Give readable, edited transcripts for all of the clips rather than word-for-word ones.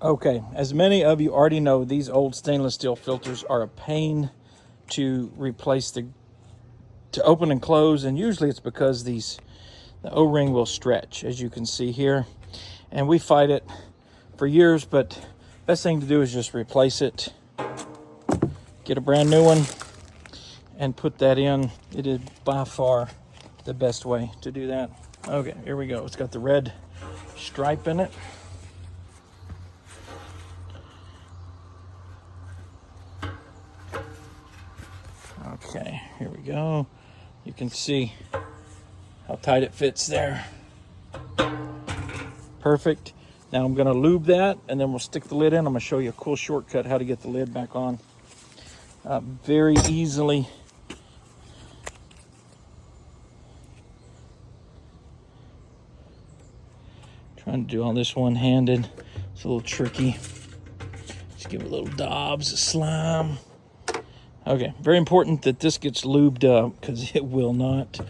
Okay, as many of you already know, these old stainless steel filters are a pain to replace, to open and close, and usually it's because the O-ring will stretch, as you can see here, and we fight it for years, but best thing to do is just replace it, get a brand new one, and put that in. It is by far the best way to do that. Okay, here we go. It's got the red stripe in it. Okay, here we go. You can see how tight it fits there. Perfect. Now I'm gonna lube that and then we'll stick the lid in. I'm gonna show you a cool shortcut how to get the lid back on very easily. Trying to do all this one-handed. It's a little tricky. Just give it a little daubs of slime. Okay, very important that this gets lubed up because it will not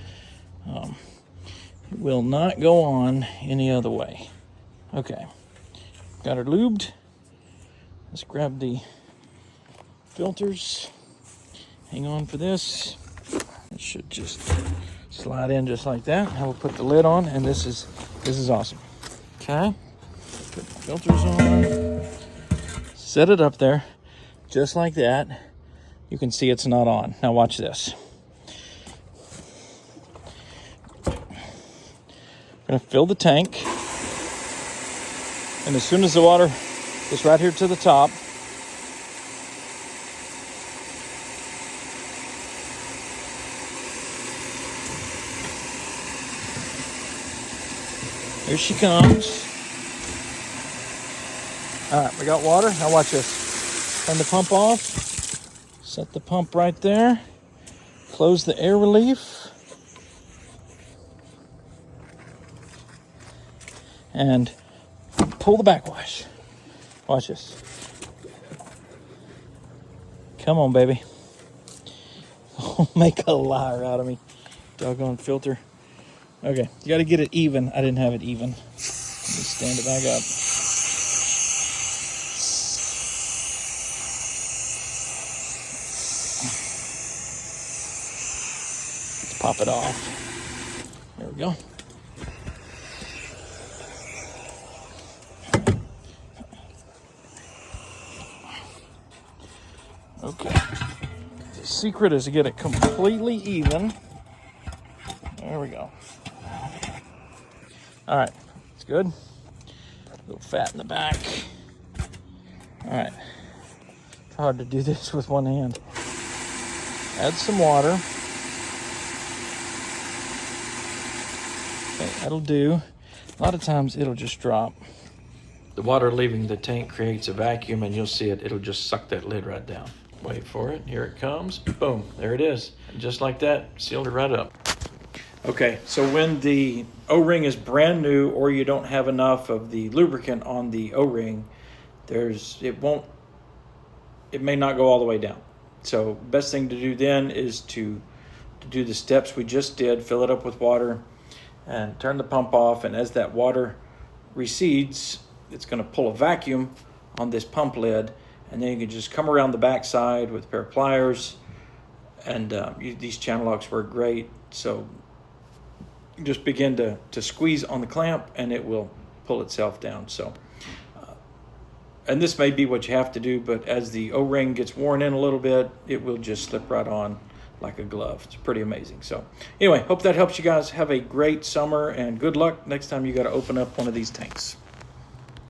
go on any other way. Okay, got her lubed. Let's grab the filters. Hang on for this. It should just slide in just like that. I will put the lid on, and this is awesome. Okay, put the filters on. Set it up there, just like that. You can see it's not on. Now watch this. I'm gonna fill the tank. And as soon as the water gets right here to the top, here she comes. All right, we got water. Now watch this. Turn the pump off. Set the pump right there. Close the air relief. And pull the backwash. Watch this. Come on, baby. Don't make a liar out of me. Doggone filter. Okay, you got to get it even. I didn't have it even. Let me stand it back up. Pop it off. There we go. Okay. The secret is to get it completely even. There we go. All right. It's good. A little fat in the back. All right. It's hard to do this with one hand. Add some water. Okay, that'll do. A lot of times it'll just drop. The water leaving the tank creates a vacuum, and you'll see it'll just suck that lid right down. Wait for it. Here it comes. Boom. There it is. And just like that, sealed it right up. Okay, so when the O-ring is brand new or you don't have enough of the lubricant on the O-ring, it may not go all the way down. So best thing to do then is to do the steps we just did, fill it up with water, and turn the pump off, and as that water recedes, it's going to pull a vacuum on this pump lid, and then you can just come around the back side with a pair of pliers, and these channel locks work great, so you just begin to squeeze on the clamp and it will pull itself down. So and this may be what you have to do, but as the O-ring gets worn in a little bit, it will just slip right on like a glove. It's pretty amazing. So anyway, hope that helps you guys. Have a great summer and good luck next time you got to open up one of these tanks.